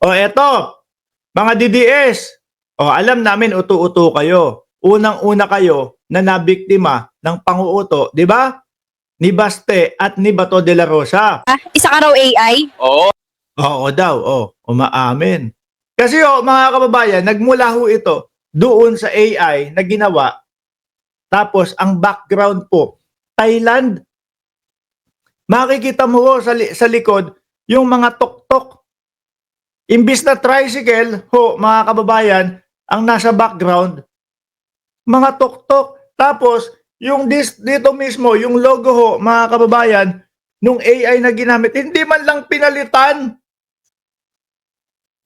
O eto, mga DDS, alam namin uto-uto kayo. Unang-una kayo na nabiktima ng pang-uuto, di ba? Ni Baste at ni Bato de la Rosa. Isa ka raw AI? Oo daw, umaamin. Kasi mga kababayan, nagmula ho ito doon sa AI na ginawa. Tapos ang background po, Thailand. Makikita mo ho sa likod yung mga tuktok. Imbis na tricycle, mga kababayan, ang nasa background, mga tuktok. Tapos, yung dito mismo, yung logo ho, mga kababayan, nung AI na ginamit, hindi man lang pinalitan.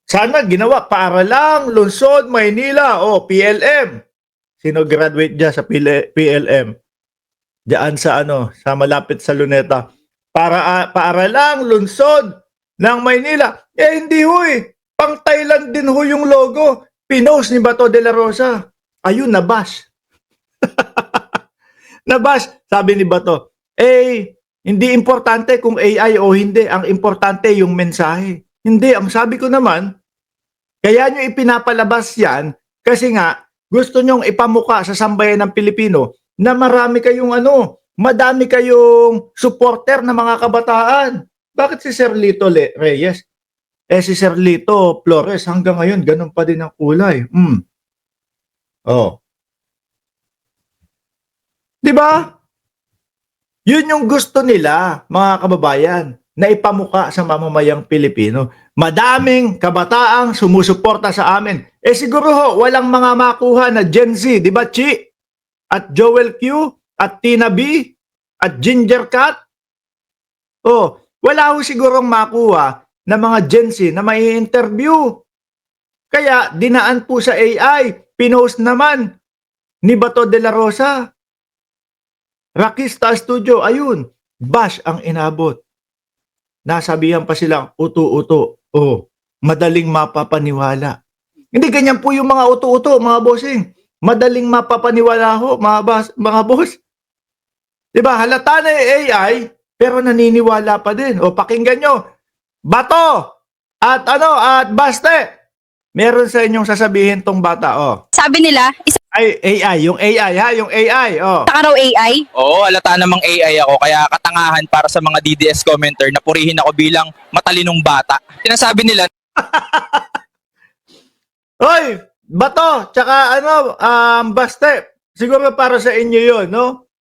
Sana ginawa para lang, Lungsod, Maynila, PLM. Sino graduate dyan sa PLM? Diyan sa malapit sa Luneta. Para lang, Lungsod ng Maynila. Hindi ho Pang Thailand din ho yung logo. Pinost ni Bato de la Rosa. Ayun, nabash. Nabash, sabi ni Bato. Hindi importante kung AI o hindi. Ang importante yung mensahe. Hindi, ang sabi ko naman, kaya nyo ipinapalabas yan kasi nga gusto nyong ipamuka sa sambayan ng Pilipino na marami kayong supporter na mga kabataan. Bakit si Sir Lito Reyes? Si Sir Lito Flores hanggang ngayon ganun pa din ang kulay. Di ba? Yun yung gusto nila, mga kababayan, na ipamuka sa mamamayang Pilipino. Madaming kabataang sumusuporta sa amin. Siguro ho, walang mga makuha na Gen Z, di ba, Chi? At Joel Q? At Tina B? At Ginger Cat? Wala ho sigurong makuha na mga Gen Z na may interview. Kaya dinaan po sa AI, pinost naman ni Bato de la Rosa. Rakista Studio, ayun, bash ang inabot. Nasabihan pa silang uto-uto. Madaling mapapaniwala. Hindi ganyan po yung mga uto-uto, mga bossing. Madaling mapapaniwala ho, mga boss. Diba, halata na yung AI, pero naniniwala pa din. Pakinggan nyo. Bato at Baste. Meron sa inyong sasabihin tong bata, Sabi nila, isa AI, yung AI ha, yung AI, ka raw AI? Oo, halata namang AI ako, kaya katangahan para sa mga DDS commenter na purihin ako bilang matalinong bata. Sinasabi nila, Hoy, Bato, tsaka Baste, siguro para sa inyo yun, no?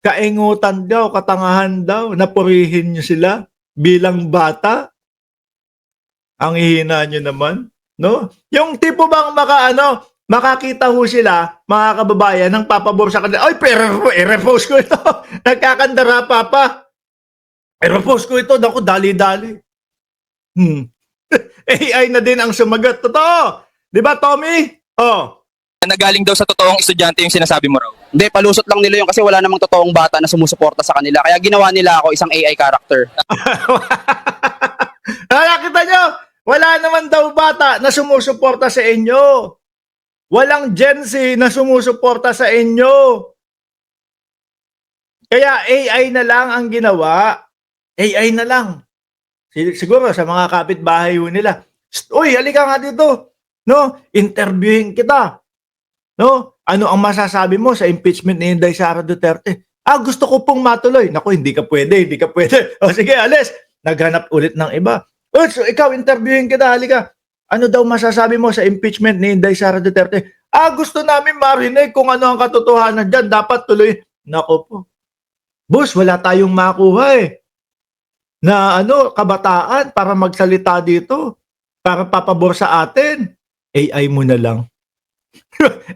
Kaingutan daw, katangahan daw, napurihin nyo sila bilang bata. Ang hihina nyo naman, no? Yung tipo bang makakita ho sila, mga kababayan, ng papabor sa kanila, ay, pero i-repost ko ito. Nagkakandara pa. I-repost ko ito, naku, dali-dali. AI na din ang sumagot. Totoo. Di ba, Tommy? nagaling daw sa totoong estudyante yung sinasabi mo raw. Hindi, palusot lang nila yun kasi wala namang totoong bata na sumusuporta sa kanila. Kaya ginawa nila ako isang AI character. Nakakita nyo? Wala naman daw bata na sumusuporta sa inyo. Walang Gen Z na sumusuporta sa inyo. Kaya AI na lang ang ginawa. AI na lang. Siguro sa mga kapitbahay nila. Uy, halika nga dito. No, interviewin kita. No? Ano ang masasabi mo sa impeachment ni Inday Sara Duterte? Gusto ko pong matuloy. Naku, hindi ka pwede. Sige, alis. Naghanap ulit ng iba. So, ikaw, interviewin kita. Halika. Ano daw masasabi mo sa impeachment ni Inday Sara Duterte? Gusto namin marinig kung ano ang katotohanan dyan. Dapat tuloy. Naku po. Boss, wala tayong makuha na kabataan para magsalita dito. Para papabor sa atin. AI mo na lang.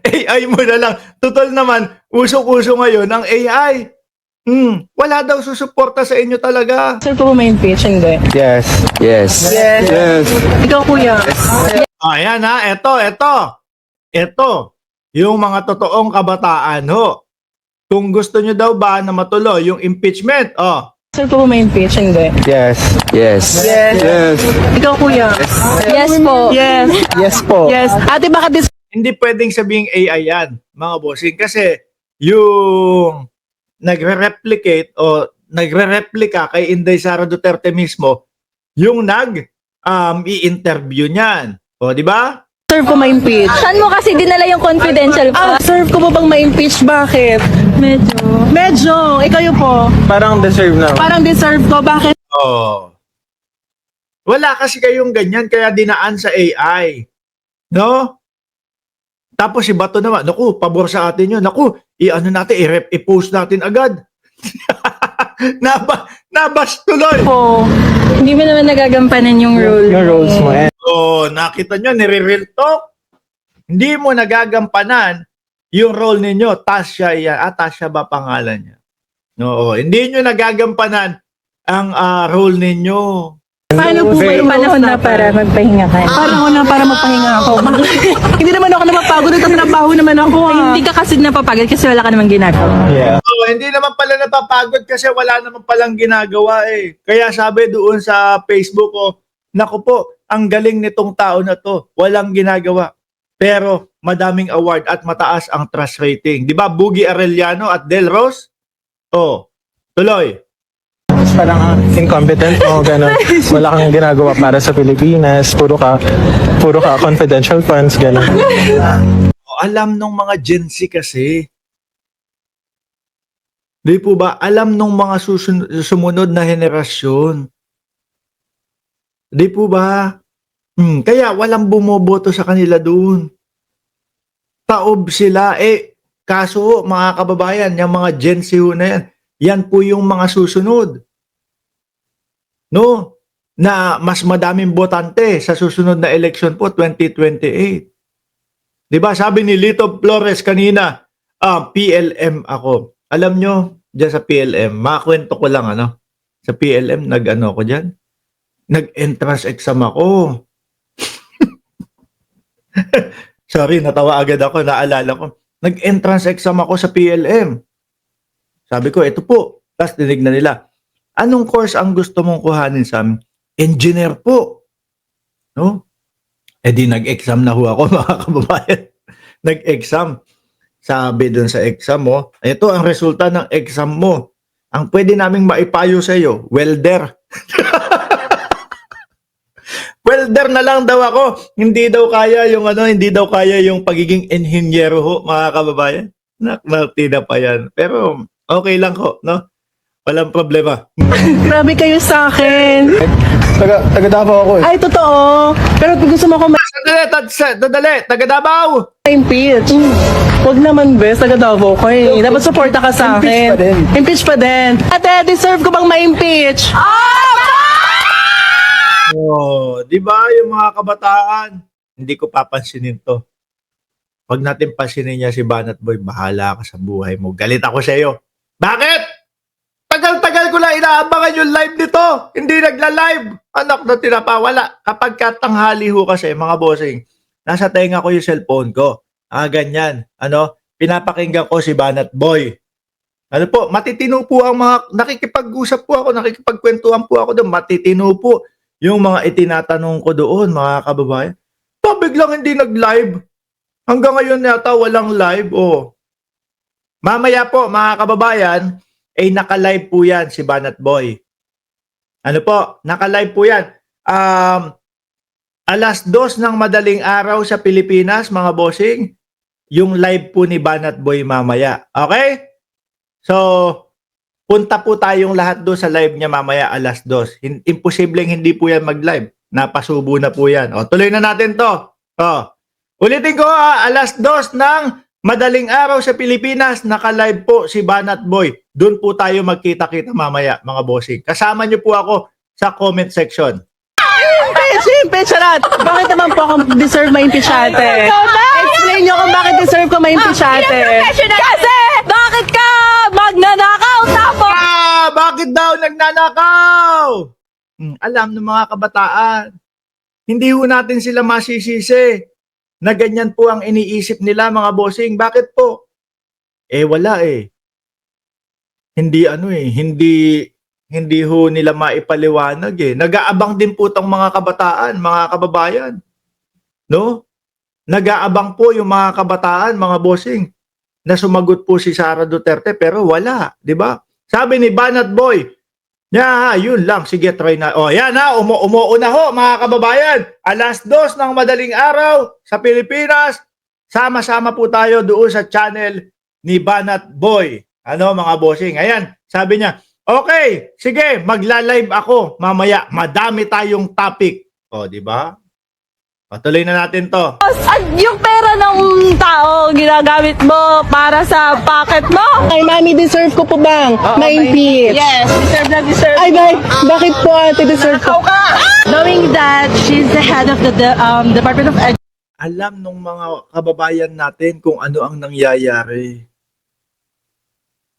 AI mo na lang. Total naman, usok-uso ngayon ang AI. Wala daw susuporta sa inyo talaga. Sir, po may impeach, hindi? Yes. Yes. Yes. Yes. Ikaw, kuya. Ayan ha, eto. Yung mga totoong kabataan ho. Kung gusto nyo daw ba na matuloy yung impeachment, Sir, po may impeach, hindi? Yes. Yes. Yes. Yes. Ikaw, kuya. Yes po. Yes. Yes po. Yes. Ate, baka hindi pwedeng sabing AI yan, mga bossing. Kasi yung nagre-replicate o nagre-replika kay Inday Sara Duterte mismo, yung i-interview niyan. O, di ba? Serve ko ma-impeach. Saan mo kasi dinala yung confidential pa? Serve ko mo bang ma-impeach? Bakit? Medyo. Medyo. Ikayo po. Parang deserve na. Parang deserve ko. Bakit? Oh. Wala kasi kayong ganyan kaya dinaan sa AI. No? Tapos si Bato naman, naku, pabor sa atin yun. Naku, i-ano natin, i-post natin agad. Nabas tuloy. Po. Hindi mo naman nagagampanan yung role. Yung roles mo. Oh, nakita nyo, nire-real talk. Hindi mo nagagampanan yung role ninyo. Tasha yan. Tasha ba pangalan niya? No, hindi nyo nagagampanan ang role ninyo. Paano po May kayo panahon na para magpahinga ka. Parang na para magpahinga ako. Hindi naman ako napapagod. Nagtatrabaho naman ako. Hindi ka kasi napapagod kasi wala ka namang ginagawa. Yeah. So, hindi naman pala napapagod kasi wala naman palang ginagawa eh. Kaya sabi doon sa Facebook ko, naku po, ang galing nitong tao na to. Walang ginagawa. Pero madaming award at mataas ang trust rating. Di ba? Boogie Arellano at Del Ros? Oh, tuloy. Parang incompetent o gano'n. Wala kang ginagawa para sa Pilipinas. Puro ka confidential funds, gano'n. Alam nung mga Gen Z kasi. Di po ba? Alam nung mga sumunod na henerasyon. Di po ba? Kaya walang bumoboto sa kanila doon. Taob sila. Kaso mga kababayan, yung mga Gen Z na yan, yan po yung mga susunod. No? Na mas madaming botante sa susunod na election po, 2028. Di ba? Sabi ni Lito Flores kanina, PLM ako. Alam nyo, dyan sa PLM, makakwento ko lang, sa PLM, nag-ano ko dyan? Nag-entrance exam ako. Sorry, natawa agad ako, naalala ko. Nag-entrance exam ako sa PLM. Sabi ko, ito po. Tapos dinignan nila. Anong course ang gusto mong kuhanin sa amin? Engineer po. No? Di nag-exam na ho ako, mga kababayan. Nag-exam. Sabi dun sa exam mo, ito ang resulta ng exam mo. Ang pwede naming maipayo sa iyo, welder. Welder na lang daw ako. Hindi daw kaya yung pagiging enhinyero ho, mga kababayan. Naknati na pa yan. Pero okay lang ho, no? Walang problema. Grabe kayo sa akin. Taga Davao ako eh. Ay, totoo. Pero gusto mo ako Dadali, taga Davao. ma-impeach. Huwag naman, bes. Taga Davao ko eh. Dapat suporta ka sa akin. Impeach pa din. Ate, deserve ko bang ma-impeach? Oh, di ba yung mga kabataan? Hindi ko papansinin to. Pag natin pansinin niya si Banat Boy, bahala ka sa buhay mo. Galit ako sa iyo. Bakit? Tagal-tagal ko lang inaabangan yung live nito. Hindi nagla-live. Anak na tinapawala. Kapag katanghali ho kasi, mga bossing, nasa tenga ko yung cellphone ko. Ganyan. Pinapakinggan ko si Banat Boy. Ano po, matitino po ang mga, nakikipag-usap po ako, nakikipagkwentuhan po ako doon. Matitino po yung mga itinatanong ko doon, mga kababayan. Biglang hindi nag-live. Hanggang ngayon yata walang live. Oh. Mamaya po, mga kababayan, naka-live po yan si Banat Boy. Ano po? Naka-live po yan. 2:00 ng madaling araw sa Pilipinas, mga bossing, yung live po ni Banat Boy mamaya. Okay? So, punta po tayong lahat doon sa live niya mamaya 2:00. Imposibleng hindi po yan mag-live. Napasubo na po yan. Tuloy na natin to. Ulitin ko, 2:00 ng madaling araw sa Pilipinas, naka-live po si Banat Boy. Doon po tayo magkita-kita mamaya, mga bossing. Kasama niyo po ako sa comment section. Impeach, sarat. Bakit naman po ako deserve ma-impeach ate? Explain nyo kung bakit deserve ko ma-impeach ate. Kasi, bakit ka magnanakaw tapos? Bakit daw nagnanakaw? Alam ng mga kabataan, hindi ho natin sila masisisi na ganyan po ang iniisip nila, mga bossing. Bakit po? Wala eh. Hindi ho nila maipaliwanag eh. Nag-aabang din po tong mga kabataan, mga kababayan. No? Nag-aabang po yung mga kabataan, mga bossing, na sumagot po si Sara Duterte pero wala, di ba? Sabi ni Banat Boy, Yeah, yun lang. Sige, try na. O, yan ha. Umuuna ho, mga kababayan. Alas 2 ng madaling araw sa Pilipinas. Sama-sama po tayo doon sa channel ni Banat Boy. Ano, mga bossing? Ayan, sabi niya, okay, sige, magla-live ako mamaya. Madami tayong topic. O, di ba? Patuloy na natin to. At yung pera ng tao, ginagamit mo para sa pocket mo? Ay, mami, deserve ko po bang ma-impeach? Yes, deserve na deserve. Ay, bakit po ate deserve ko? Knowing that she's the head of the Department of Education, Alam nung mga kababayan natin kung ano ang nangyayari.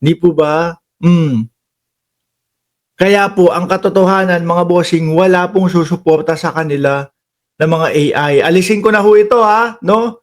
Di po ba? Kaya po, ang katotohanan, mga bossing, wala pong susuporta sa kanila ng mga AI. Alisin ko na ho ito, ha? No?